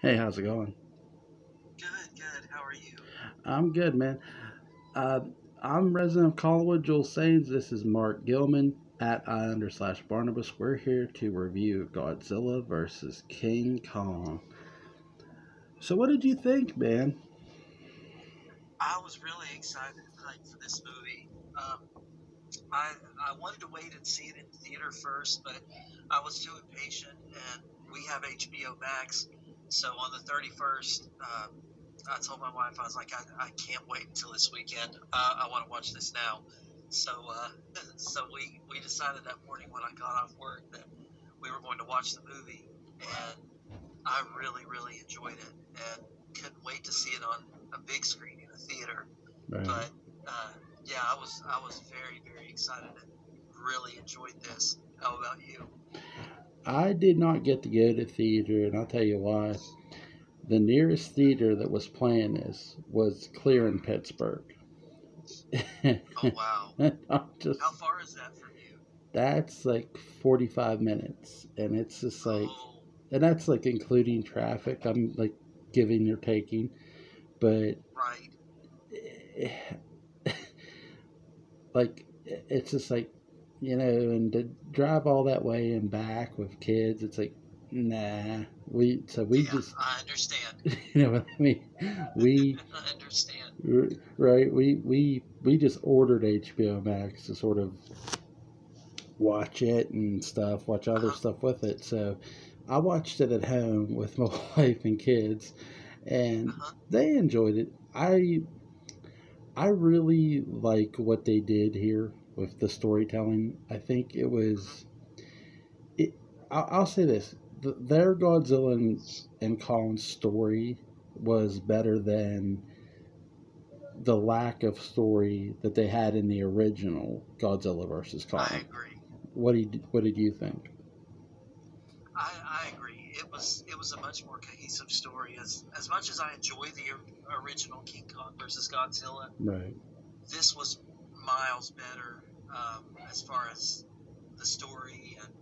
Hey, how's it going? Good, good. How are you? I'm good, man. Uh, I'm resident of Collinwood, Joel Sains. This is Mark Gilman at I_Barnabas. We're here to review Godzilla versus King Kong. So, what did you think, man? I was really excited and hyped for this movie. Um, I wanted to wait and see it in theater first, but I was too impatient, and we have HBO Max. So on the 31st, I told my wife, I was like, I can't wait until this weekend. I want to watch this now. So so we decided that morning when I got off work that we were going to watch the movie, and I really, really enjoyed it and couldn't wait to see it on a big screen in a theater. Right. But uh, yeah, I was very, very excited and really enjoyed this. How about you? I did not get to go to theater, and I'll tell you why. The nearest theater that was playing this was clear in Pittsburgh. Oh wow, I'm just how far is that from you? That's like 45 minutes, and it's just like, Oh, and that's like including traffic. I'm like giving or taking, but right. like it's just like, and to drive all that way and back with kids, it's like, nah. We Yeah, just, I understand. you know what I mean? We I understand. right. We just ordered HBO Max to sort of watch it and stuff, watch other Uh-huh. stuff with it. So I watched it at home with my wife and kids, and Uh-huh. they enjoyed it. I really like what they did here with the storytelling. I think it Hmm. was. It, I'll say this: their Godzilla and Kong's story was better than the lack of story that they had in the original Godzilla versus I Kong. agree. What did you think? I agree. It was a much more cohesive story. As much as I enjoy the original King Kong versus Godzilla, Right. this was miles better as far as the story. And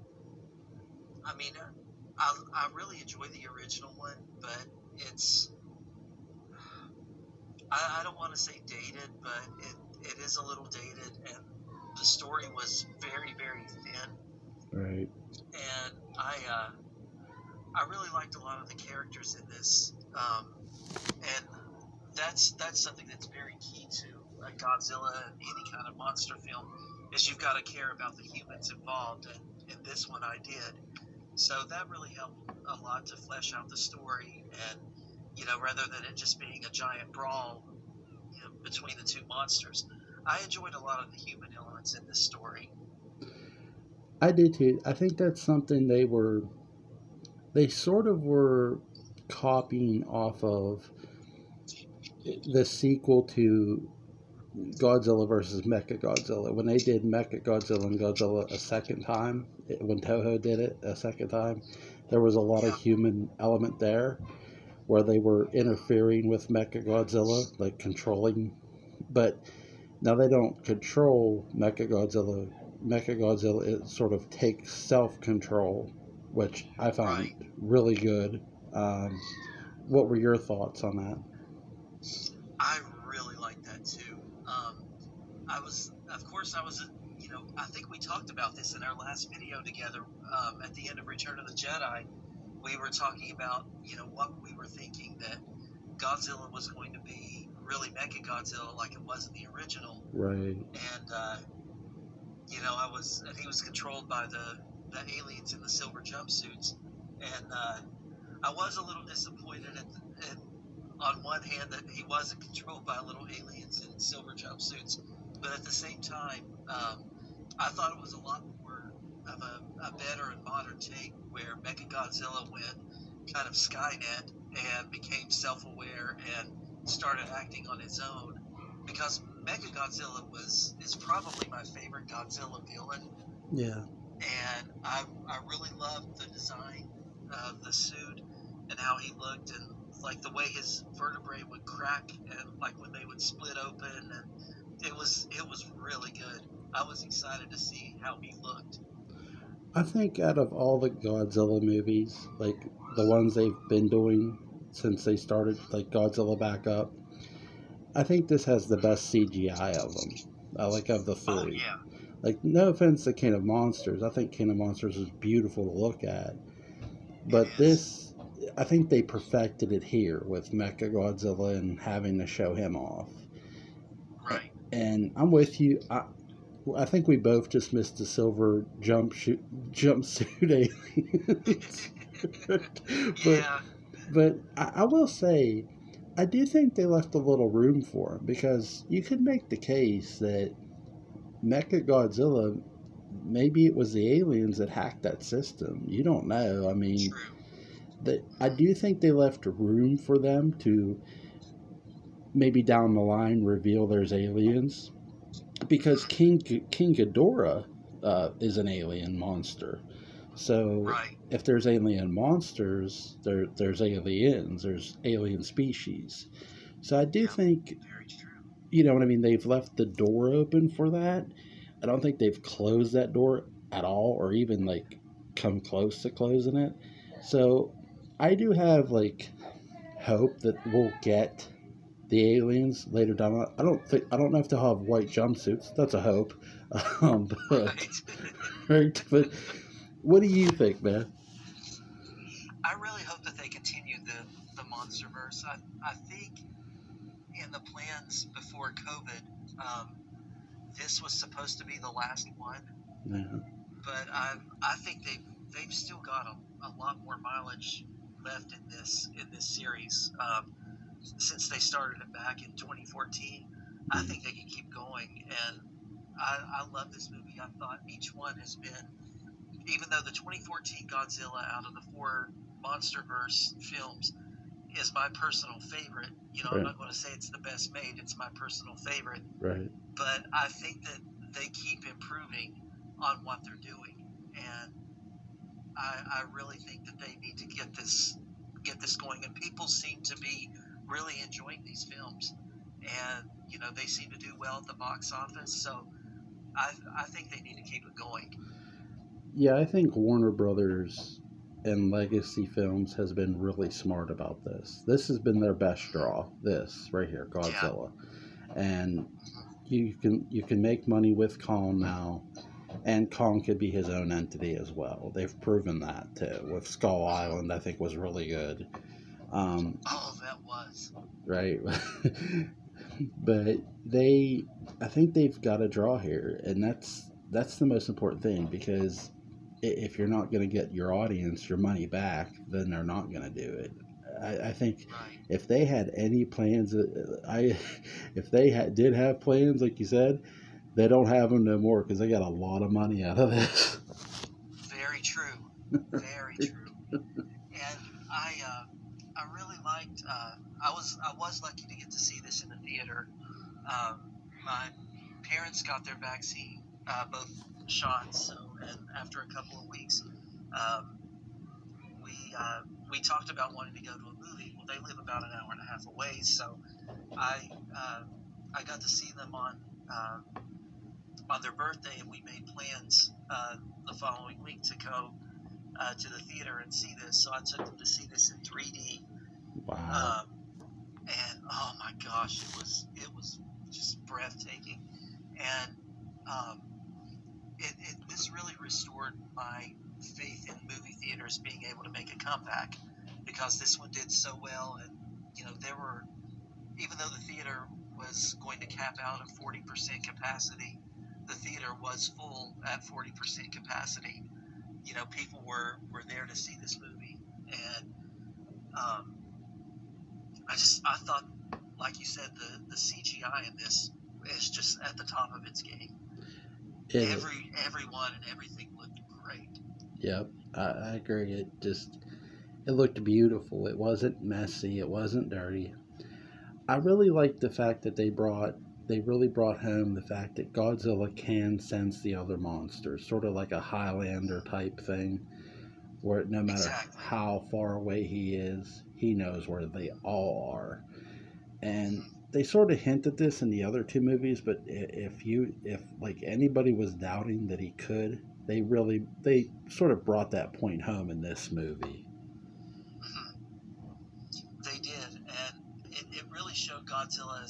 I mean, I really enjoy the original one, but it's I don't want to say dated, but it is a little dated, and the story was very, very thin. Right. And I really liked a lot of the characters in this, and that's something that's very key to a Godzilla and any kind of monster film is you've got to care about the humans involved, and in this one I did. So that really helped a lot to flesh out the story, and rather than it just being a giant brawl, between the two monsters, I enjoyed a lot of the human elements in this story. I did too. I think that's something they sort of were copying off of the sequel to Godzilla versus Mecha Godzilla. When they did Mecha Godzilla and Godzilla a second time, when Toho did it a second time, there was a lot of Yeah, human element there where they were interfering with Mecha Godzilla, like controlling. But now they don't control Mecha Godzilla. Mecha Godzilla it sort of takes self control, which I found right. really good. Um, what were your thoughts on that? I really like that too. I was, of course, I think we talked about this in our last video together at the end of Return of the Jedi. We were talking about, what we were thinking that Godzilla was going to be really Mecha Godzilla like it was in the original. Right. And, and he was controlled by the aliens in the silver jumpsuits. And I was a little disappointed on one hand that he wasn't controlled by little aliens in silver jumpsuits, but at the same time, I thought it was a lot more of a better and modern take where Mechagodzilla went kind of Skynet and became self-aware and started acting on his own. Because Mechagodzilla is probably my favorite Godzilla villain, Yeah. and I really loved the design of the suit and how he looked, and like the way his vertebrae would crack and like when they would split open, and it was really good. I was excited to see how he looked. I think out of all the Godzilla movies, like the ones they've been doing, since they started like Godzilla back up. I think this has the best CGI of them. Like of the Oh three. yeah, Like no offense to King of Monsters, I think King of Monsters is beautiful to look at, it but is. this, I think they perfected it here with Mecha Godzilla and having to show him off. Right. And I'm with you. I think we both just missed the silver jumpsuit aliens. but Yeah. I will say, I do think they left a little room for him because you could make the case that Mecha Godzilla, maybe it was the aliens that hacked that system. You don't know. I mean, True. I do think they left room for them to maybe down the line reveal there's aliens because King Ghidorah is an alien monster. So Right. if there's alien monsters, there's aliens, there's alien species. So I do Yeah. think, Very true. you know what I mean, they've left the door open for that. I don't think they've closed that door at all or even like come close to closing it. So I do have like hope that we'll get the aliens later down. I don't know if they'll have white jumpsuits. That's a hope. But Right. right, but what do you think, man? I really hope that they continue the MonsterVerse. I think in the plans before COVID, this was supposed to be the last one, Yeah, but I think they've still got a lot more mileage left in this series. Since they started it back in 2014, I yeah, think they can keep going. And I love this movie. I thought each one has been, even though the 2014 Godzilla out of the four MonsterVerse films is my personal favorite. You know, I'm right, not going to say it's the best made. It's my personal favorite. right. But I think that they keep improving on what they're doing, and I really think that they need to get this going. And people seem to be really enjoying these films, and you know they seem to do well at the box office. So I think they need to keep it going. Yeah, I think Warner Brothers and Legacy Films has been really smart about this. This has been their best draw. This right here, Yeah. Godzilla, and you can make money with Kong now, and Kong could be his own entity as well. They've proven that too. With Skull Island, I think was really good. Oh, that was. Right, but I think they've got a draw here, and that's the most important thing because if you're not going to get your audience your money back, then they're not going to do it. I think Right. if they had any plans, if they did have plans, like you said, they don't have them no more because they got a lot of money out of this. Very true. Very true. And I really liked. I was lucky to get to see this in the theater. My parents got their vaccine, both shots. So, and after a couple of weeks, um, we talked about wanting to go to a movie. Well, they live about an hour and a half away, so I uh, I got to see them on their birthday, and we made plans the following week to go to the theater and see this. So I took them to see this in 3D, Wow. um, and oh my gosh, it was just breathtaking, and um, this really restored my faith in movie theaters being able to make a comeback because this one did so well, and you know there were, even though the theater was going to cap out at 40% capacity, the theater was full at 40% capacity. You know, people were there to see this movie, and um, I thought, like you said, the CGI in this is just at the top of its game. It, Everyone and everything looked great. yep, I agree. It looked beautiful. It wasn't messy. It wasn't dirty. I really liked the fact that they really brought home the fact that Godzilla can sense the other monsters, sort of like a Highlander type thing, where no matter Exactly. how far away he is, he knows where they all are. And they sort of hinted this in the other two movies, but if like anybody was doubting that he could, they sort of brought that point home in this movie. Mhm. Godzilla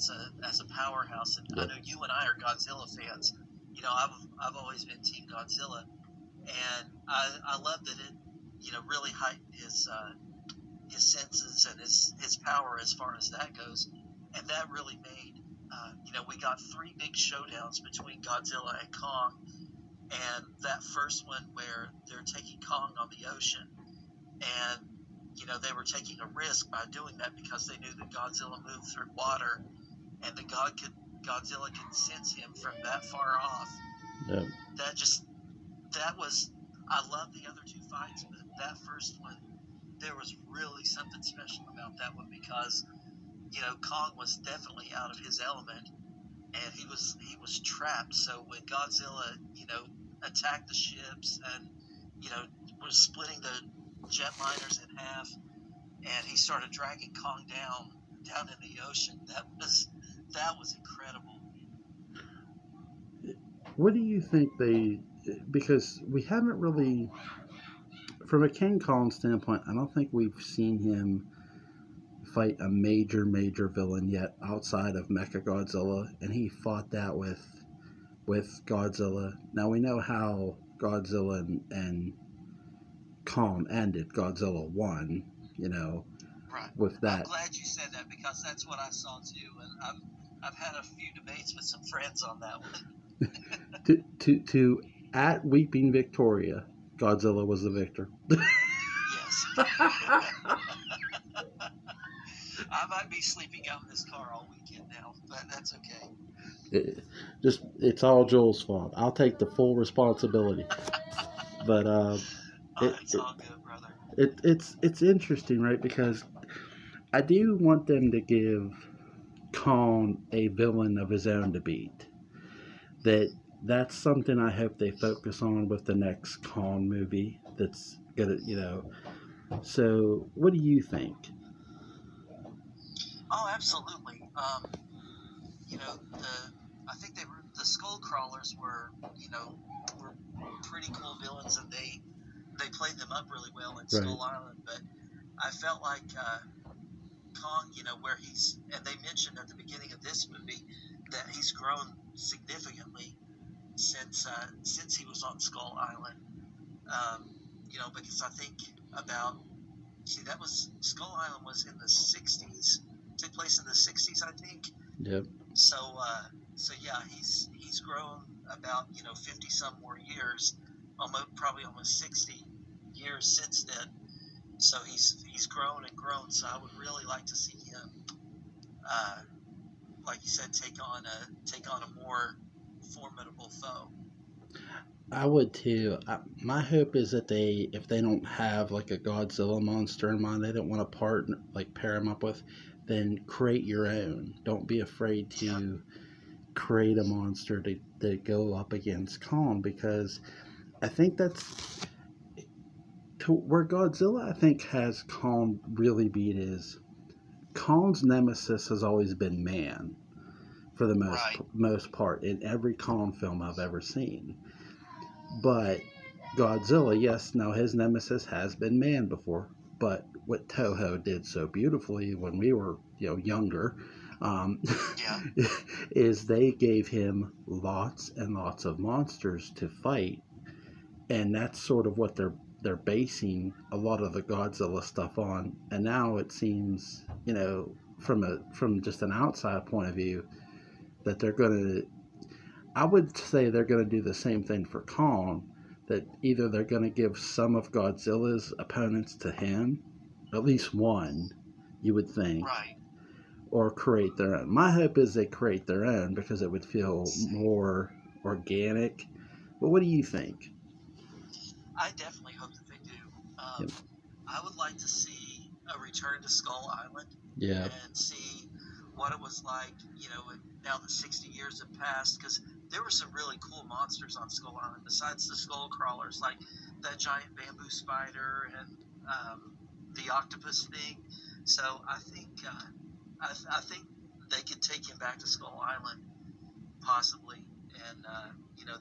as a powerhouse, and I Yep. know you and I are Godzilla fans. You know, I've always been Team Godzilla, and I love that it, you know, really heightened his senses and his power as far as that goes, and that really made, you know, we got three big showdowns between Godzilla and Kong, and that first one where they're taking Kong on the ocean, and you know they were taking a risk by doing that because they knew that Godzilla moved through water, and that Godzilla could sense him from that far off. Yep. That just that was I love the other two fights, but that first one there was really something special about that one because you know Kong was definitely out of his element and he was trapped. So when Godzilla attacked the ships and was splitting the jetliners in half, and he started dragging Kong down in the ocean. That was incredible. What do you think they? Because we haven't really, from a King Kong standpoint, I don't think we've seen him fight a major villain yet outside of Mechagodzilla, and he fought that with Godzilla. Now we know how Godzilla and Kong ended. Godzilla won, you know, Right. with I'm that. glad you said that because that's what I saw too, and I've had a few debates with some friends on that one. To at Weeping Victoria, Godzilla was the victor. Yes. I might be sleeping out in this car all weekend now, but that's okay. It's all Joel's fault. I'll take the full responsibility. But it, It's it all good, brother. it's interesting, right? Because I do want them to give Kong a villain of his own to beat. That's something I hope they focus on with the next Kong movie. That's gonna, you know. So, what do you think? Oh, absolutely. I think the skull crawlers were pretty cool villains, and they played them up really well in Right. Skull Island. But I felt like Kong, where and they mentioned at the beginning of this movie that he's grown significantly since he was on Skull Island. Because I think that was Skull Island was in the '60s, took place in the '60s, I think. Yep. So yeah, he's grown about 50 some more years, probably almost 60 years since then. So he's grown and grown. So I would really like to see him, like you said, take on a more formidable foe. I would too. My hope is that if they don't have like a Godzilla monster in mind, they don't want to pair him up with, then create your own. Don't be afraid to create a monster to go up against Kong, because I think that's where Godzilla, I think, has Kong really beat is Kong's nemesis has always been man for the most part in every Kong film I've ever seen. But Godzilla, yes, now his nemesis has been man before, but what Toho did so beautifully when we were, younger, um, is they gave him lots and lots of monsters to fight, and that's sort of what they're basing a lot of the Godzilla stuff on. And now it seems, from just an outside point of view, that they're going to, I would say they're going to do the same thing for Kong, that either they're going to give some of Godzilla's opponents to him, at least one, you would think, Right. or create their own. My hope is they create their own because it would feel more organic. But what do you think? I definitely hope that they do. Yep. I would like to see a return to Skull Island. Yeah. And see what it was like, now that 60 years have passed, because there were some really cool monsters on Skull Island besides the skull crawlers, like that giant bamboo spider and the octopus thing. So I think I think they could take him back to Skull Island, possibly, and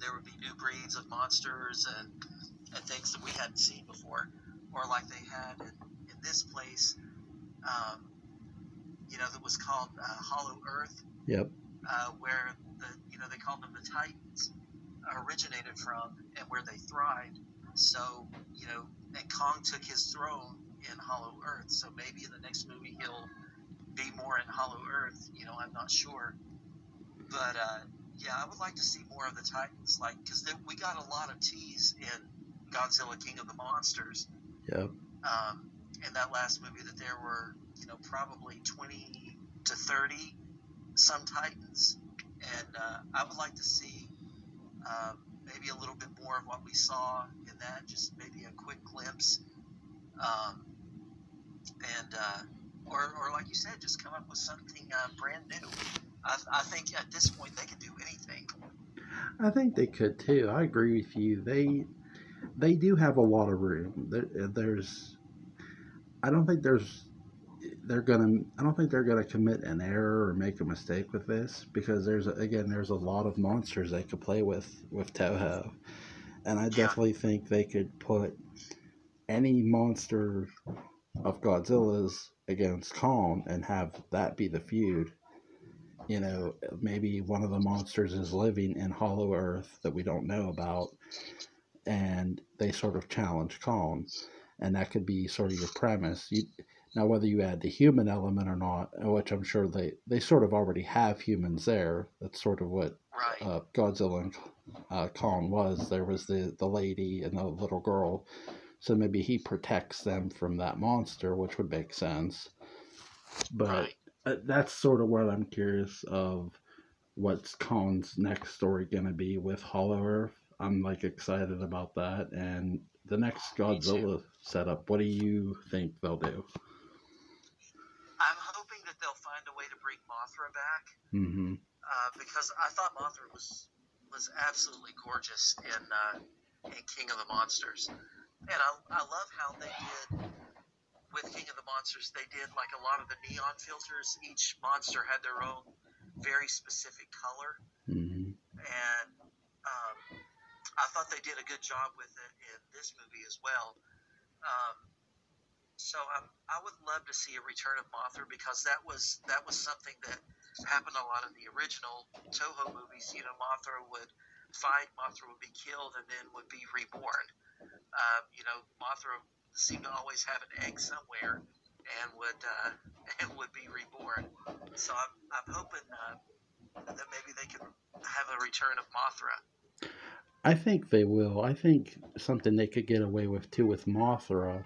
there would be new breeds of monsters and things that we hadn't seen before, or like they had in this place. that was called Hollow Earth, Yep. where they called them the Titans, originated from, and where they thrived. So, and Kong took his throne in Hollow Earth. So maybe in the next movie he'll be more in Hollow Earth. I'm not sure. But yeah, I would like to see more of the Titans, because we got a lot of tease in Godzilla King of the Monsters. Yep. In that last movie, that there were probably 20 to 30 some Titans, and I would like to see maybe a little bit more of what we saw in that, just maybe a quick glimpse, and or like you said, just come up with something brand new. I think at this point they can do anything. I think they could too. I agree with you. They do have a lot of room. There's I don't think I don't think they're gonna commit an error or make a mistake with this, because there's a lot of monsters they could play with Toho, and I Yeah, definitely think they could put any monster of Godzilla's against Kong and have that be the feud. Maybe one of the monsters is living in Hollow Earth that we don't know about, and they sort of challenge Kong, and that could be sort of your premise. Now, whether you add the human element or not, which I'm sure they sort of already have humans there. That's sort of what right. Godzilla and Kong was. There was the lady and the little girl, so maybe he protects them from that monster, which would make sense. But Right. that's sort of what I'm curious of. What's Kong's next story gonna be with Hollow Earth? I'm like excited about that, and the next Me too. Godzilla setup. What do you think they'll do? I'm hoping that they'll find a way to bring Mothra back, Mm-hmm. because I thought Mothra was absolutely gorgeous in King of the Monsters, and I love how they did with King of the Monsters. They did like a lot of the neon filters. Each monster had their own very specific color, Mm-hmm. and um, I thought they did a good job with it in this movie as well. Um, So I would love to see a return of Mothra, because that was something that happened a lot in the original Toho movies. Mothra would be killed, and then would be reborn. Mothra seemed to always have an egg somewhere, and would and would be reborn. So I'm hoping that maybe they can have a return of Mothra. I think they will. I think something they could get away with too with Mothra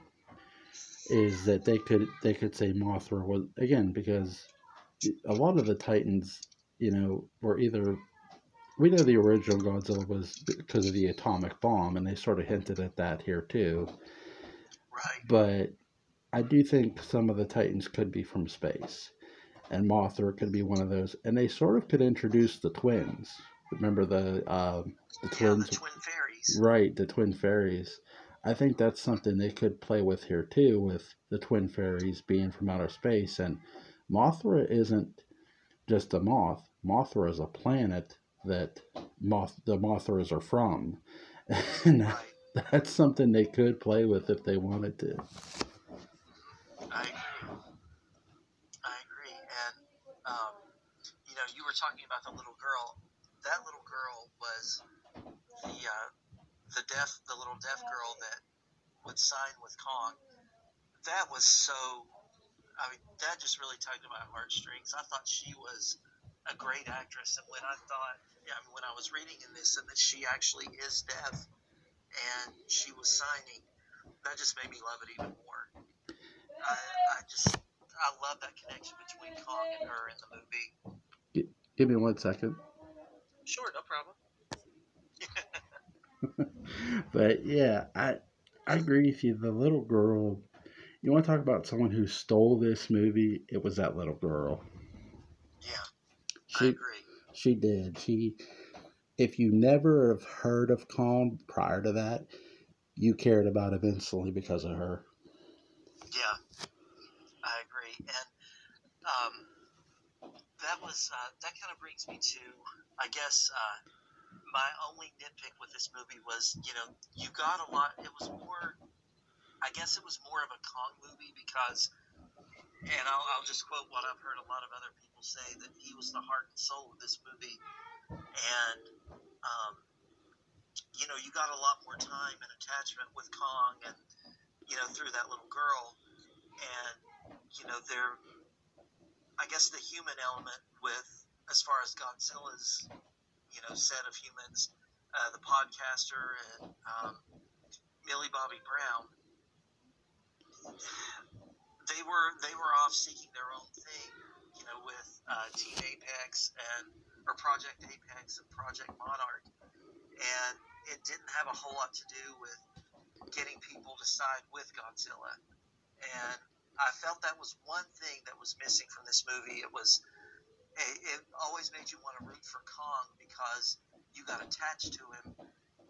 is that they could say Mothra was again, because a lot of the Titans, were either, we know the original Godzilla was because of the atomic bomb, and they sort of hinted at that here too. Right. But I do think some of the Titans could be from space, and Mothra could be one of those. And they sort of could introduce the twins. Remember the Yeah, the twins, twin fairies. right? The twin fairies. I think that's something they could play with here too, with the twin fairies being from outer space. And Mothra isn't just a moth. Mothra is a planet that the Mothras are from, and Right. that's something they could play with if they wanted to. I agree. I agree. And um, you were talking about the little girl. That little girl was the little deaf girl that would sign with Kong. That was so. I mean, that just really tugged at my heartstrings. I thought she was a great actress, and when I was reading in this, and that she actually is deaf, and she was signing, that just made me love it even more. I love that connection between Kong and her in the movie. Give me 1 second. Sure, no problem. But yeah, I agree with you. The little girl. You want to talk about someone who stole this movie? It was that little girl. Yeah, I She agree. she did. If you never have heard of Kong prior to that, you cared about him instantly because of her. Yeah, I agree. And um, that kind of brings me to, I guess, my only nitpick with this movie was, you got a lot. It was more. I guess it was more of a Kong movie, because and I'll just quote what I've heard a lot of other people say, that he was the heart and soul of this movie. And um, you got a lot more time and attachment with Kong, and through that little girl, and there, I guess the human element with, as far as Godzilla's set of humans, the podcaster and Millie Bobby Brown, they were off seeking their own thing, with Team Apex or Project Apex and Project Monarch, and it didn't have a whole lot to do with getting people to side with Godzilla. And I felt that was one thing that was missing from this movie. It always made you want to root for Kong because you got attached to him.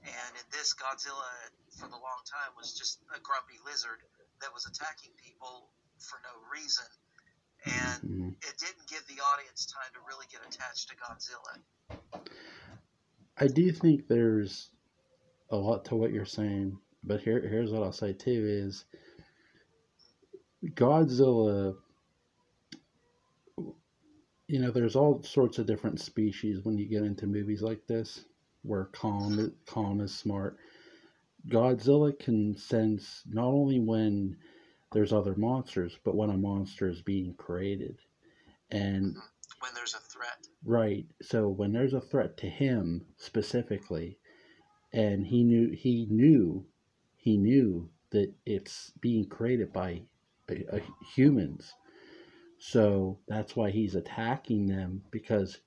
And in this, Godzilla, for the long time, was just a grumpy lizard that was attacking people for no reason. And it didn't give the audience time to really get attached to Godzilla. I do think there's a lot to what you're saying, but here's what I'll say too is Godzilla, there's all sorts of different species when you get into movies like this where calm is smart. Godzilla can sense not only when there's other monsters, but when a monster is being created. And when there's a threat. Right. So when there's a threat to him specifically, and he knew that it's being created by humans. So that's why he's attacking them, because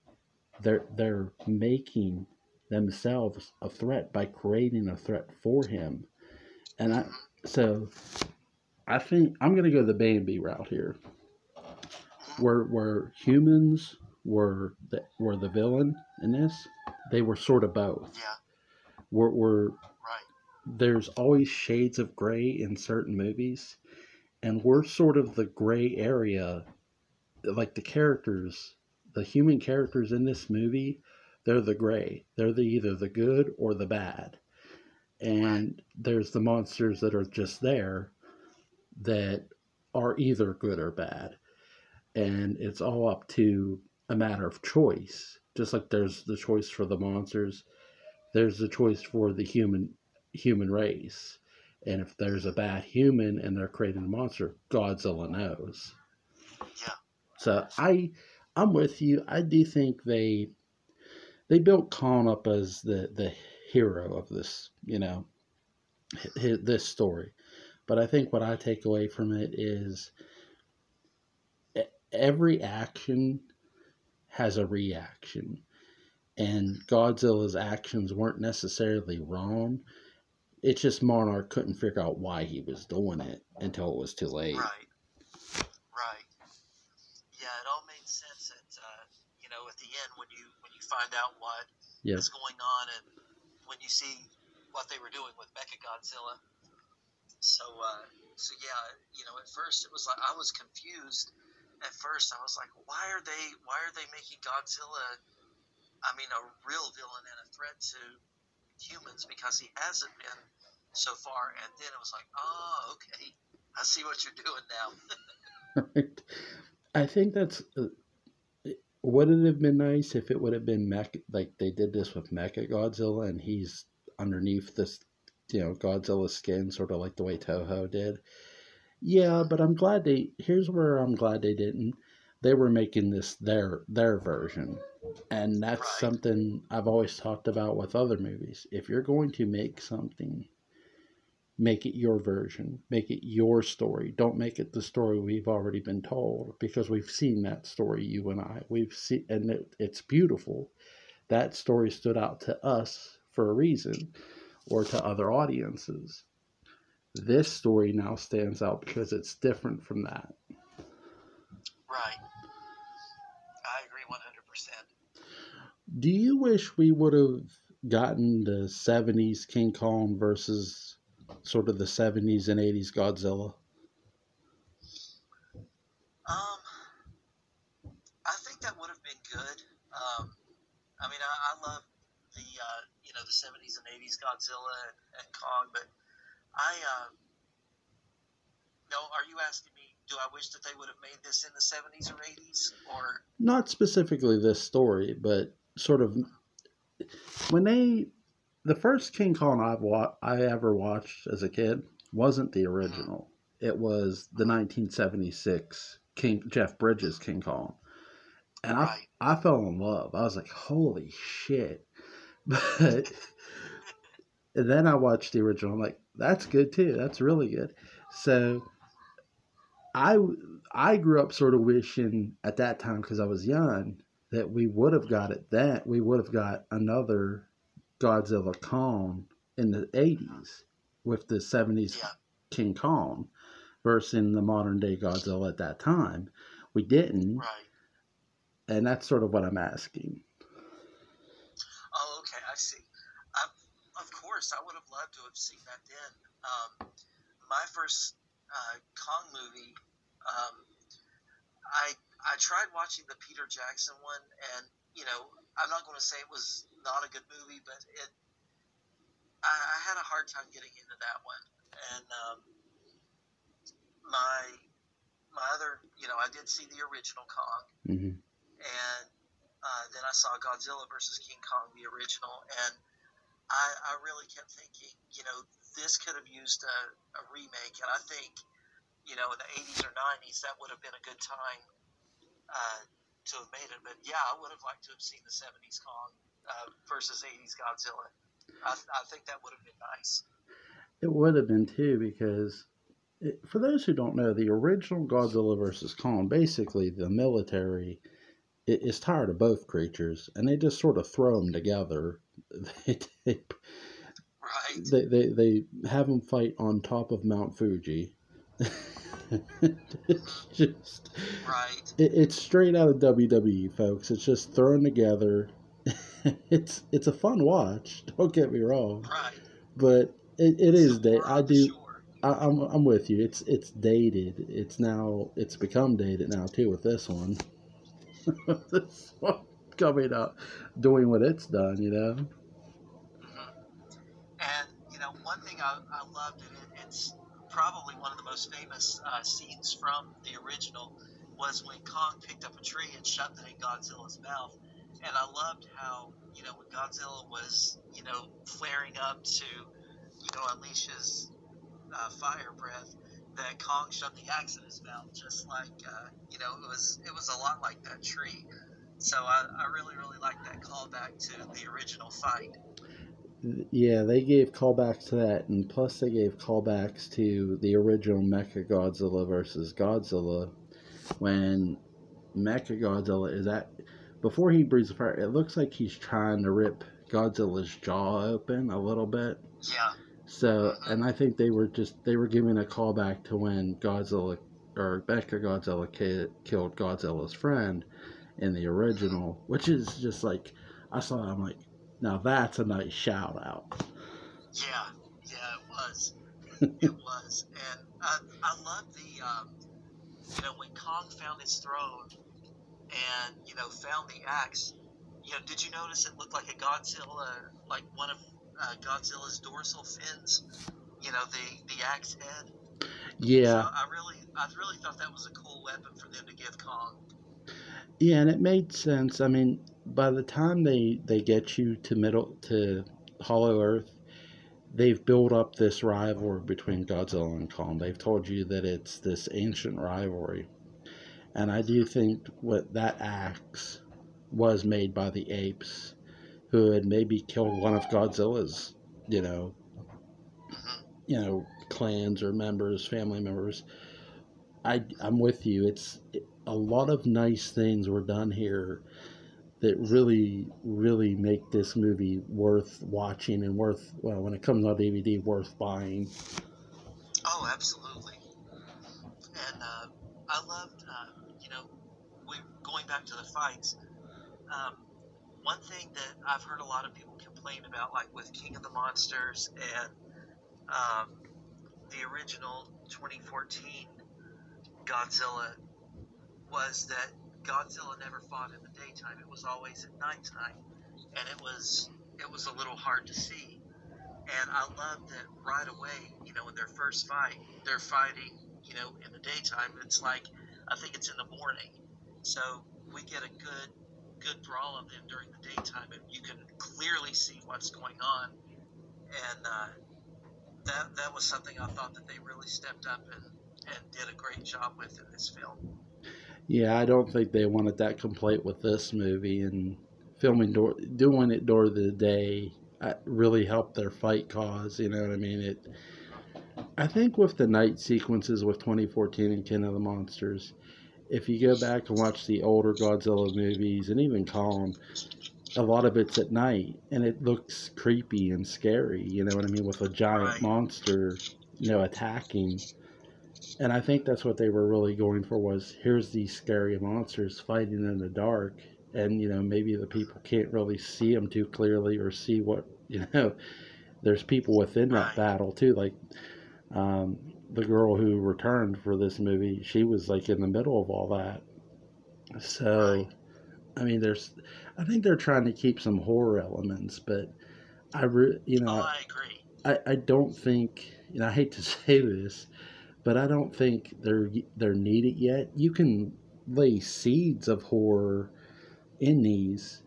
they're making themselves a threat by creating a threat for him. And I think I'm going to go the Bambi route here, where humans were the villain in this. They were sort of both. Yeah. We're right. There's always shades of gray in certain movies, and we're sort of the gray area. Like the human characters in this movie, they're the gray. They're either the good or the bad. And there's the monsters that are just there that are either good or bad. And it's all up to a matter of choice. Just like there's the choice for the monsters, there's the choice for the human race. And if there's a bad human and they're creating a monster, Godzilla knows. Yeah. So I'm with you. I do think they built Khan up as the hero of this, this story. But I think what I take away from it is every action has a reaction. And Godzilla's actions weren't necessarily wrong. It's just Monarch couldn't figure out why he was doing it until it was too late. Right. Yeah, it all made sense at the end when you find out what is going on, and when you see what they were doing with Mechagodzilla. So yeah, at first it was like I was confused. At first I was like, why are they making Godzilla, I mean, a real villain and a threat to humans, because he hasn't been so far. And then it was like, oh, okay, I see what you're doing now. I think that's would it have been nice if it would have been like they did this with Mecha Godzilla and he's underneath this, Godzilla's skin, sort of like the way Toho did. Yeah, but here's where I'm glad they didn't. They were making this their version. And that's something I've always talked about with other movies. If you're going to make something, make it your version, make it your story. Don't make it the story we've already been told, because we've seen that story, you and I. We've seen, and it's beautiful. That story stood out to us for a reason, or to other audiences. This story now stands out because it's different from that. Right. I agree 100%. Do you wish we would have gotten the 70s King Kong versus sort of the 70s and 80s Godzilla? I think that would have been good. I mean, I love the 70s and 80s Godzilla and Kong, but no, are you asking me? Do I wish that they would have made this in the 70s or 80s? Or Not specifically this story, but sort of when the first King Kong I ever watched as a kid wasn't the Mhm. original. It was the 1976 Jeff Bridges King Kong, and Right. I fell in love. I was like, holy shit! But then I watched the original. I'm like, that's good too. That's really good. So I I grew up sort of wishing at that time because I was young that we would have got it then. We would have got another Godzilla Kong in the Mhm. 80s with the 70s Yeah. King Kong versus the modern day Godzilla at that time. We didn't, Right. and that's sort of what I'm asking. Oh, okay. I see. I, of course, I would have loved to have seen that then. My first Kong movie, um, I I tried watching the Peter Jackson one, and I'm not going to say it was not a good movie, but I had a hard time getting into that one. And my my other, I did see the original Kong, Hmm. and then I saw Godzilla versus King Kong, the original, and I really kept thinking, this could have used a remake, and I think, in the 80s or 90s, that would have been a good time to have made it. But yeah, I would have liked to have seen the 70s Kong versus 80s Godzilla. I think that would have been nice. It would have been too because for those who don't know, the original Godzilla versus Kong, basically the military is tired of both creatures, and they just sort of throw them together. They they, Right, they have them fight on top of Mount Fuji. It's hmm, just right, it's straight out of WWE, folks. It's just thrown together. It's a fun watch. Don't get me wrong, right. but it It's is the day. war I on the do. shore. I'm with you. It's dated. It's become dated now too with this one. This one coming up, doing what it's done. You know. Hmm. And one thing I loved in it, it's probably one of the most famous scenes from the original, was when Kong picked up a tree and shoved it in Godzilla's mouth. And I loved how when Godzilla was flaring up to unleash his fire breath, that Kong shoved the axe in his mouth, just like it was a lot like that tree. So I really really like that callback to the original fight. Yeah, they gave callbacks to that, and plus they gave callbacks to the original Mecha Godzilla versus Godzilla when Mecha Godzilla is at before he breathes fire. It looks like he's trying to rip Godzilla's jaw open a little bit. Yeah. So, Hmm. and I think they were giving a callback to when Godzilla or Mecha Godzilla killed Godzilla's friend in the Hmm. original, which is just like I saw. I'm like, now that's a nice shout out. Yeah, yeah, it was. It was, and I love the when Kong found his throne and found the axe. Did you notice it looked like a Godzilla, like one of Godzilla's dorsal fins? The axe head. So Yeah, I really thought that was a cool weapon for them to give Kong. yeah, and it made sense. I mean, by the time they get you to middle to Hollow Earth, they've built up this rivalry between Godzilla and Kong. They've told you that it's this ancient rivalry, and I do Hmm. think what that axe was made by the apes who had maybe killed one of Godzilla's, you know, Hmm. clans or members, family members. I'm with you. A lot of nice things were done here that really, really make this movie worth watching and worth, well, when it comes on DVD, worth buying. Oh, absolutely. And I loved, we going back to the fights. Um, One thing that I've heard a lot of people complain about, like with King of the Monsters and um, the original 2014 Godzilla, was that Godzilla never fought in the daytime. It was always at nighttime, and it was a little hard to see. And I loved that right away. In their first fight, they're fighting. in the daytime. It's like, I think it's in the morning. So we get a good brawl of them during the daytime, and you can clearly see what's going on. And that was something I thought that they really stepped up and did a great job with in this film. Yeah, I don't think they wanted that complete with this movie, and doing it during the day really helped their fight cause. You know what I mean? I think with the night sequences with 2014 and King of the Monsters, if you go back and watch the older Godzilla movies and even Kong, a lot of it's at night and it looks creepy and scary. You know what I mean? With a giant Right. monster, attacking. And I think that's what they were really going for was here's these scary monsters fighting in the dark, and maybe the people can't really see them too clearly or see what there's people within that Right. battle too, like the girl who returned for this movie, she was like in the middle of all that. So Right. I mean, I think they're trying to keep some horror elements, but Oh, I agree. I don't think, I hate to say this, but I don't think they're needed yet. You can lay seeds of horror in these,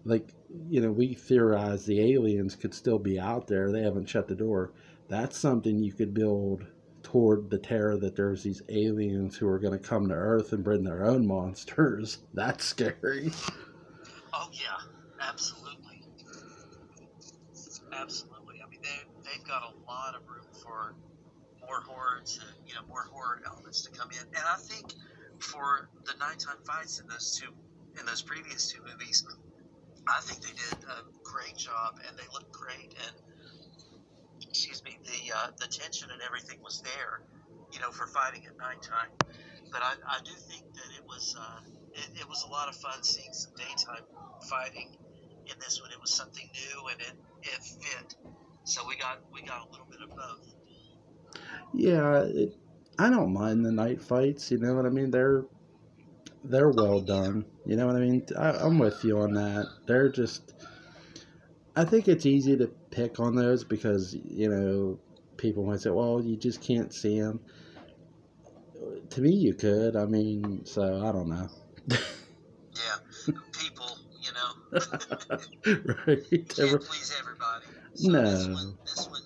like we theorize the aliens could still be out there. They haven't shut the door. That's something you could build toward the terror that there's these aliens who are going to come to Earth and bring their own monsters. That's scary. Oh yeah, absolutely, absolutely. I mean, they've got a lot of room for more horror elements to come in. And I think for the nighttime fights in those previous two movies, I think they did a great job, and they looked great. And excuse me, the tension and everything was there, for fighting at nighttime. But I do think that it was a lot of fun seeing some daytime fighting in this one. It was something new, and it fit. So we got a little bit of both. Yeah, I don't mind the night fights. You know what I mean? They're Oh, well me neither. done. You know what I mean? I'm with you on that. They're just. I think it's easy to pick on those because people might say, "Well, you just can't see them." To me, you could. I mean, so I don't know. Yeah, people, you Right? can't please everybody. So No. this one,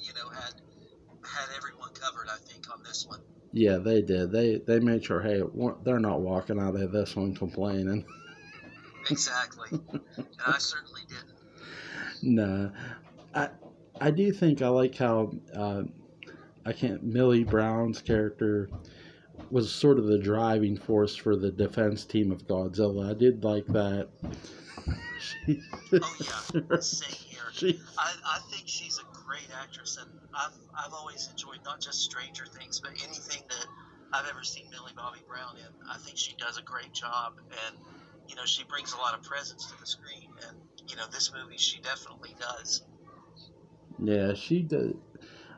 had everyone covered. I think on this one. Yeah, they did. They made sure. Hey, they're not walking out of this one complaining. Exactly, and I certainly didn't. No, I I do think I like how I can't. Millie Brown's character was sort of the driving force for the defense team of Godzilla. I did like that. She, Oh yeah, same here. she, I think she's a great actress, and I've always enjoyed not just Stranger Things, but anything that I've ever seen Millie Bobby Brown in. I think she does a great job, and she brings a lot of presence to the screen, and this movie she definitely does. yeah, she did.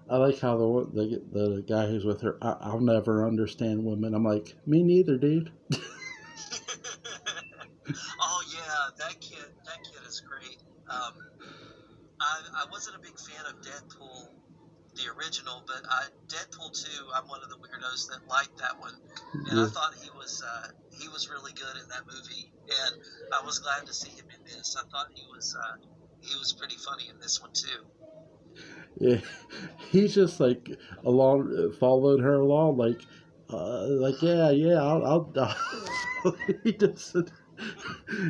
I like how the guy who's with her. I'll never understand women. I'm like, me neither, dude. Oh yeah, that kid is great. I wasn't a big fan of Deadpool the original, but Deadpool 2, I'm one of the weirdos that liked that one, and I Yeah, thought he was really good in that movie, and I was glad to see him in this. I thought he was pretty funny in this one too. yeah. He's just like along, followed her along, like yeah, yeah. He doesn't.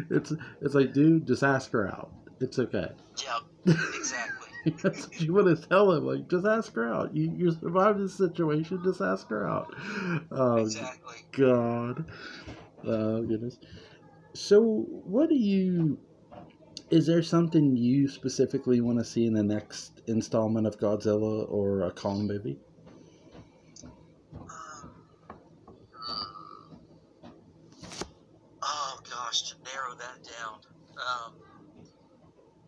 It's it's like, dude, just ask her out. It's okay. Yep, exactly, That's what you want to tell him. Like, just ask her out. You survived this situation. Just ask her out. Oh exactly. God. Oh goodness. So, what do you? Is there something you specifically want to see in the next installment of Godzilla or a Kong movie? Um, oh gosh, to narrow that down. Um,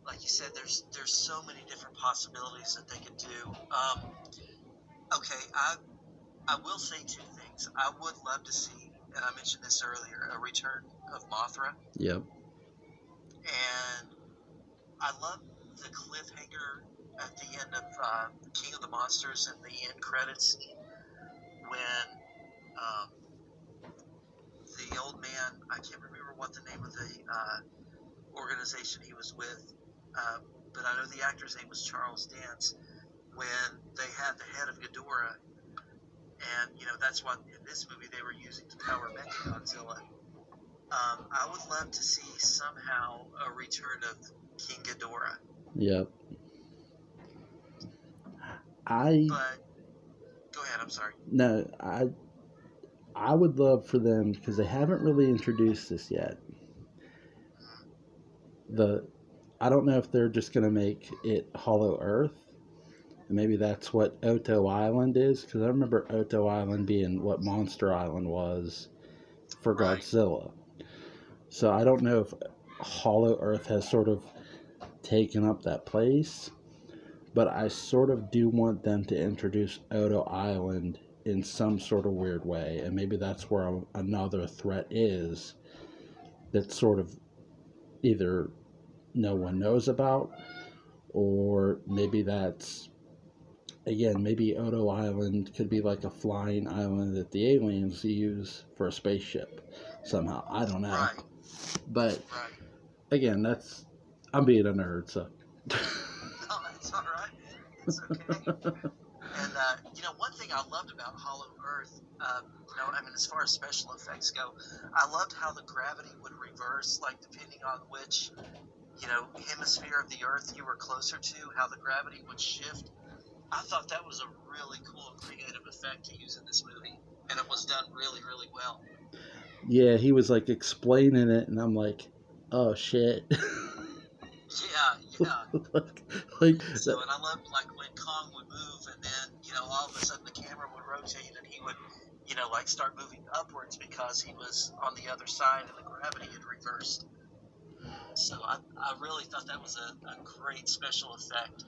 like you said, there's so many different possibilities that they could do. Okay, I will say two things. I would love to see, and I mentioned this earlier, a return of Mothra, Yep. and I love the cliffhanger at the end of King of the Monsters and the end credits when old man, I can't remember what the name of the organization he was with, but I know the actor's name was Charles Dance, when they had the head of Ghidorah, and, that's what, in this movie, they were using to power Mechagodzilla. I would love to see somehow a return of King Ghidorah. Yep. But go ahead. I'm sorry. No, I would love for them, because they haven't really introduced this yet. I don't know if they're just going to make it Hollow Earth. And maybe that's what Oto Island is, because I remember Oto Island being what Monster Island was for Godzilla. So I don't know if Hollow Earth has sort of taken up that place, but I sort of do want them to introduce Oto Island in some sort of weird way, and maybe that's where another threat is that sort of either no one knows about, or maybe that's, again, maybe Oto Island could be like a flying island that the aliens use for a spaceship somehow. I don't know. Right. But again, I'm being a nerd, so. No, it's all right. It's okay. And one thing I loved about Hollow Earth, as far as special effects go, I loved how the gravity would reverse, like depending on which, hemisphere of the Earth you were closer to, how the gravity would shift. I thought that was a really cool, creative effect to use in this movie, and it was done really, really well. Yeah, he was like explaining it, and I'm like, oh shit. Yeah. So, and I loved like when Kong would move, and then all of a sudden the camera would rotate, and he would start moving upwards because he was on the other side, and the gravity had reversed. So I really thought that was a great special effect.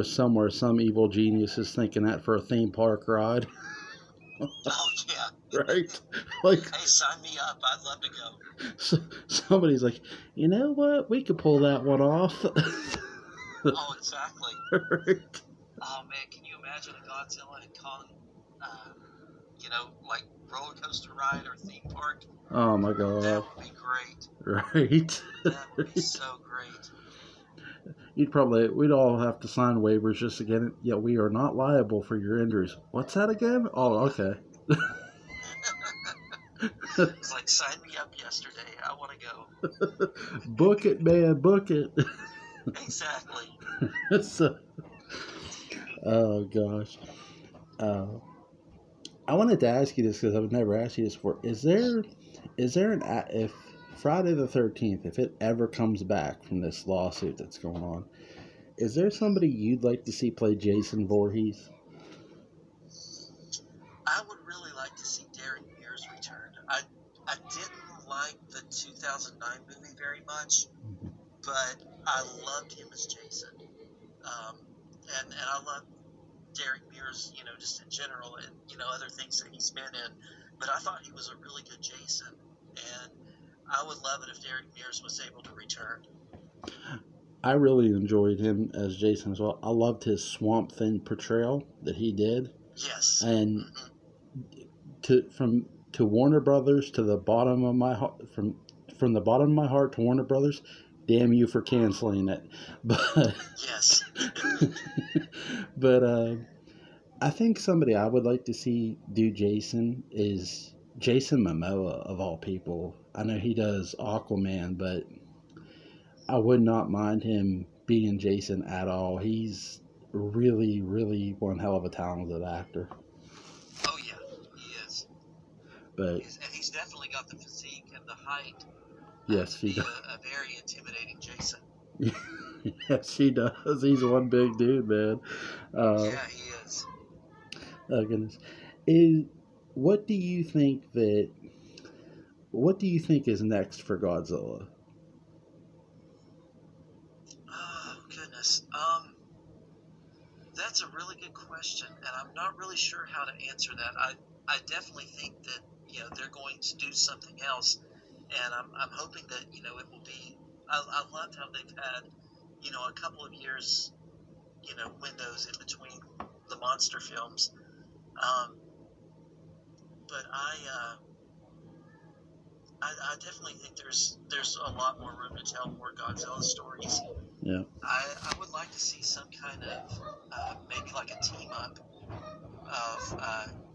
Somewhere some evil genius is thinking that for a theme park ride. Oh yeah. Right? Like, hey, sign me up. I'd love to go. So, somebody's like, you know what? We could pull that one off. Oh, exactly. Right? Oh man, can you imagine a Godzilla and Kong, like roller coaster ride or theme park? Oh my god. That would be great. Right? That would be so great. We'd all have to sign waivers just to get it. Yeah, we are not liable for your injuries. What's that again? Oh, okay. It's like, sign me up yesterday. I want to go. Book it, man. Book it. Exactly. So, oh gosh. I wanted to ask you this because I've never asked you this before. Is there if Friday the 13th, if it ever comes back from this lawsuit that's going on, is there somebody you'd like to see play Jason Voorhees? I would really like to see Derek Mears return. I didn't like the 2009 movie very much, but I loved him as Jason. And I love Derek Mears, just in general, and, other things that he's been in. But I thought he was a really good Jason, and I would love it if Derek Mears was able to return. I really enjoyed him as Jason as well. I loved his Swamp Thing portrayal that he did. Yes. And to Warner Brothers, to the bottom of my heart, from the bottom of my heart to Warner Brothers, damn you for canceling it. But yes. But I think somebody I would like to see do Jason is Jason Momoa, of all people. I know he does Aquaman, but I would not mind him being Jason at all. He's really, really one hell of a talented actor. Oh yeah, he is. But he's definitely got the physique and the height. Yes, he does. A very intimidating Jason. Yes, he does. He's one big dude, man. Yeah, he is. Oh goodness. What do you think is next for Godzilla? Oh goodness. That's a really good question, and I'm not really sure how to answer that. I definitely think that they're going to do something else, and I'm hoping that it will be. I loved how they've had a couple of years windows in between the monster films. But I definitely think there's a lot more room to tell more Godzilla stories. Yeah. I would like to see some kind of maybe like a team up of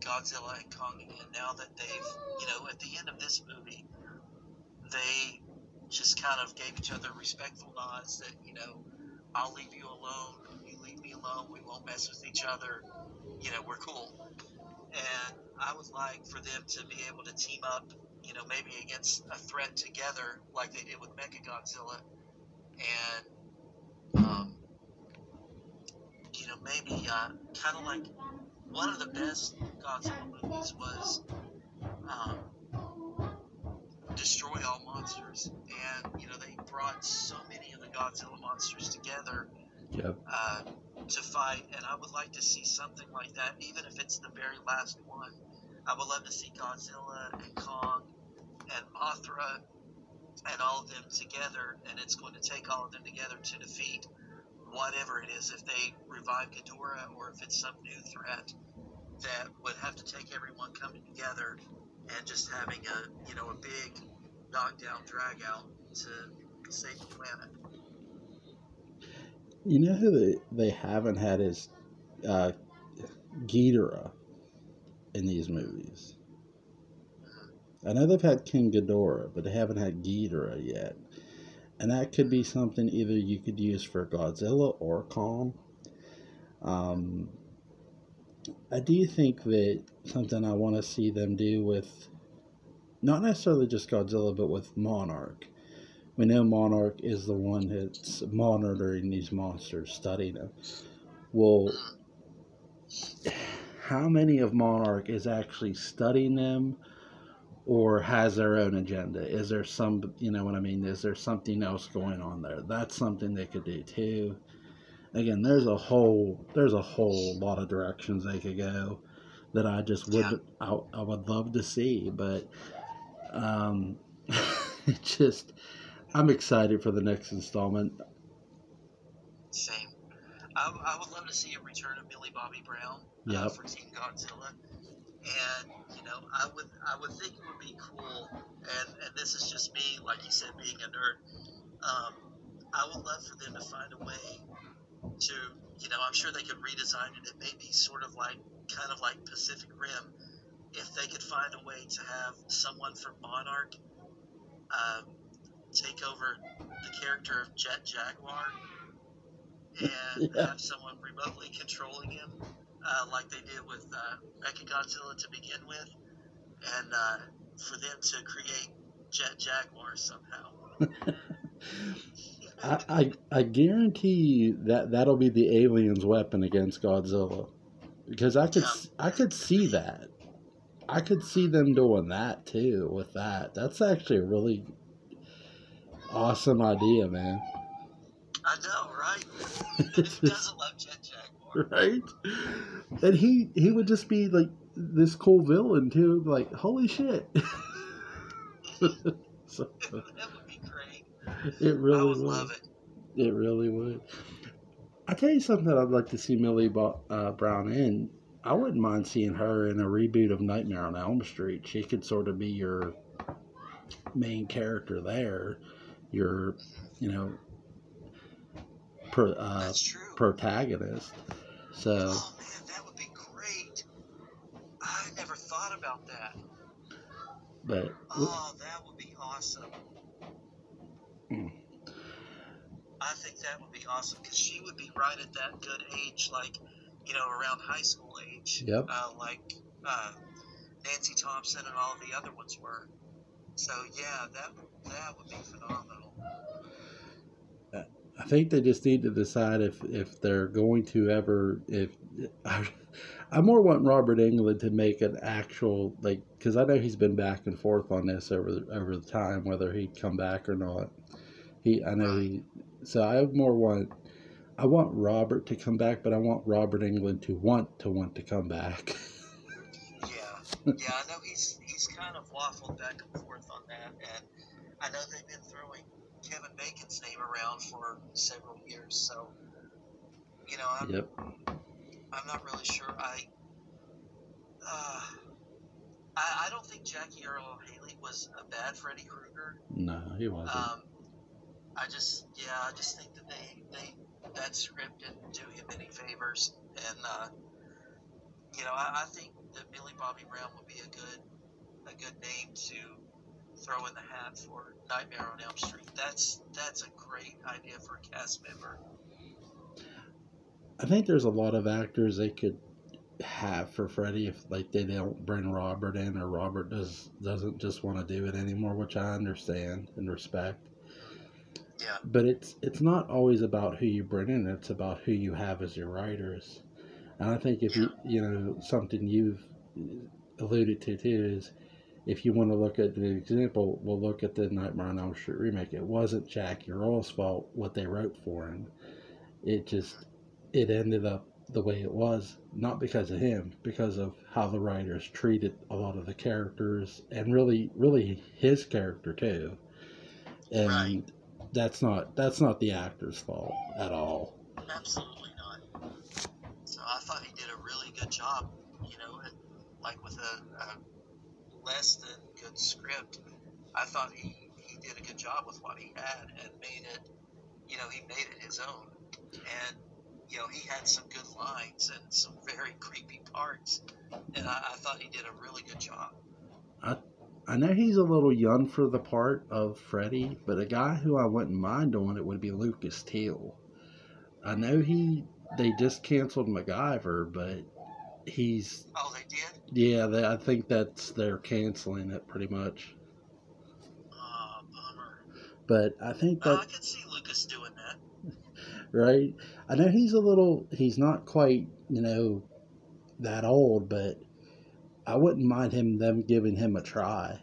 Godzilla and Kong again. Now that they've, at the end of this movie, they just kind of gave each other respectful nods that, I'll leave you alone, you leave me alone, we won't mess with each other, we're cool. And I would like for them to be able to team up, maybe against a threat together, like they did with Mechagodzilla, and maybe kind of like one of the best Godzilla movies was um, Destroy All Monsters, and they brought so many of the Godzilla monsters together Yep. to fight, and I would like to see something like that, even if it's the very last one. I would love to see Godzilla and Kong and Mothra and all of them together, and it's going to take all of them together to defeat whatever it is. If they revive Ghidorah or if it's some new threat, that would have to take everyone coming together and just having a big knockdown drag out to save the planet. You know who they haven't had is Ghidorah in these movies. I know they've had King Ghidorah, but they haven't had Ghidorah yet. And that could be something either you could use for Godzilla or Kong. I do think that something I want to see them do with not necessarily just Godzilla, but with Monarch. We know Monarch is the one that's monitoring these monsters, studying them. Well, how many of Monarch is actually studying them or has their own agenda? Is there some, you know what I mean? Is there something else going on there? That's something they could do too. Again, there's a whole lot of directions they could go that I just would I would love to see, but it just I'm excited for the next installment. Same. I would love to see a return of Millie Bobby Brown for Team Godzilla, and I would think it would be cool. And this is just me, like you said, being a nerd. I would love for them to find a way to, I'm sure they could redesign it. It may be sort of like, kind of like Pacific Rim. If they could find a way to have someone from Monarch take over the character of Jet Jaguar and have someone remotely controlling him, like they did with Mechagodzilla to begin with, and for them to create Jet Jaguar somehow. I guarantee you that that'll be the aliens' weapon against Godzilla, because I could see that. I could see them doing that too with that. That's actually a really awesome idea, man. I know, right? Who doesn't love Jet Jaguar? Right? And he would just be like this cool villain too. Like, holy shit. So, that would be great. It really I would love it. It really would. I tell you something that I'd like to see Millie Brown in. I wouldn't mind seeing her in a reboot of Nightmare on Elm Street. She could sort of be your main character there. Your, you know, That's true. protagonist. So. Oh man, that would be great. I never thought about that. But. That would be awesome. I think that would be awesome because she would be right at that good age, like, around high school age. Yep. Like Nancy Thompson and all the other ones were. So yeah, that would be phenomenal. I think they just need to decide if they're going to ever I more want Robert Englund to make an actual, like, because I know he's been back and forth on this over the time whether he'd come back or not. So I want Robert to come back, but I want Robert Englund to want to come back. Yeah, I know he's kind of waffled back and forth on that, and I know they've been throwing Kevin Bacon's name around for several years, so I'm not really sure. I I don't think Jackie Earle Haley was a bad Freddy Krueger. No, he wasn't. I just think that that script didn't do him any favors, and I think that Billy Bobby Brown would be a good name to throw in the hat for Nightmare on Elm Street. That's a great idea for a cast member. I think there's a lot of actors they could have for Freddy if like they don't bring Robert in, or Robert doesn't just want to do it anymore, which I understand and respect. Yeah. But it's not always about who you bring in, it's about who you have as your writers. And I think if something you've alluded to too is, if you want to look at the example, we'll look at the Nightmare on Elm Street remake. It wasn't Jackie Earle's fault what they wrote for him. It ended up the way it was, not because of him, because of how the writers treated a lot of the characters, and really his character too. And right. that's not the actor's fault at all. Absolutely not. So I thought he did a really good job, like with a less than good script. I thought he did a good job with what he had and made it, he made it his own. And he had some good lines and some very creepy parts, and I thought he did a really good job. I know he's a little young for the part of Freddy, but a guy who I wouldn't mind doing it would be Lucas Teal. I know they just canceled MacGyver, but he's... Oh, they did? Yeah, I think they're canceling it pretty much. Oh, bummer. But I think that... I could see Lucas doing that. Right? I know he's not quite, that old, but I wouldn't mind them giving him a try.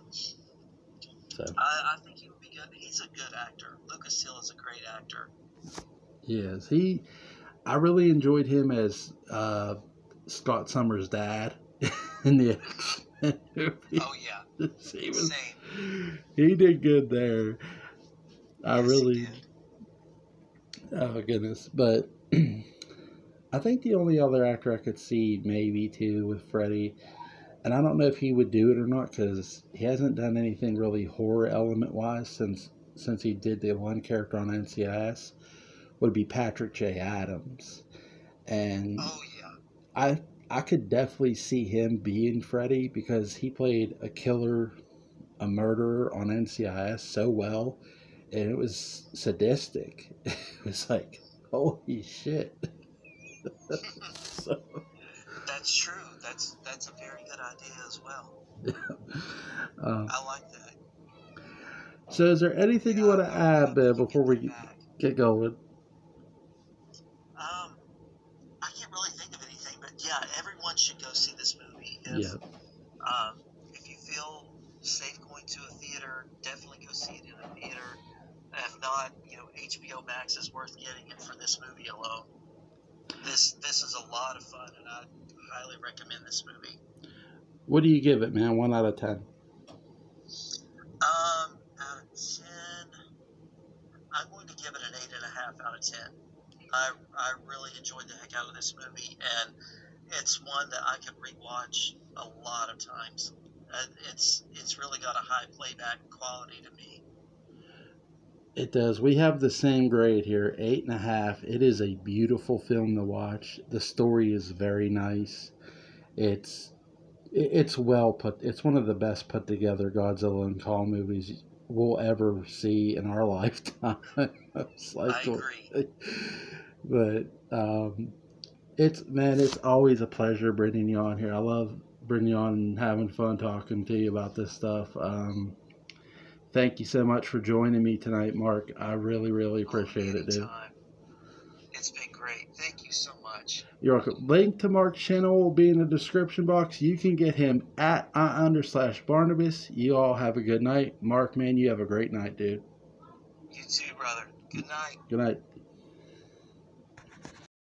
So I think he would be good. He's a good actor. Lucas Hill is a great actor. Yes, I really enjoyed him as Scott Summers' dad in the X-Men movie. Oh yeah, same. He did good there. Yes, he did. Oh goodness, but I think the only other actor I could see maybe too with Freddy, and I don't know if he would do it or not because he hasn't done anything really horror element wise since he did the one character on NCIS, would be Patrick J. Adams. And oh yeah, I could definitely see him being Freddy because he played a killer, a murderer on NCIS so well, and it was sadistic. It was like, holy shit. So, that's true. That's a very good idea as well. I like that. So is there anything you want to add, Ben, before we get going? I can't really think of anything, but yeah, everyone should go see this movie. If you feel safe going to a theater, definitely go see it in a theater. If not, HBO Max is worth getting it for this movie alone. This is a lot of fun, and I highly recommend this movie. What do you give it, man? 1 out of 10. Out of 10, I'm going to give it an 8.5 out of 10. I really enjoyed the heck out of this movie, and it's one that I could rewatch a lot of times. It's really got a high playback quality to me. It does. We have the same grade here, 8.5. It is a beautiful film to watch. The story is very nice. It's well put. It's one of the best put together Godzilla and Kong movies we'll ever see in our lifetime. I agree. But it's always a pleasure bringing you on here. I love bringing you on and having fun talking to you about this stuff. Thank you so much for joining me tonight, Mark. I really, really appreciate it, dude. It's been great. Thank you so much. You're welcome. Link to Mark's channel will be in the description box. You can get him at /Barnabas. You all have a good night. Mark, man, you have a great night, dude. You too, brother. Good night. Good night.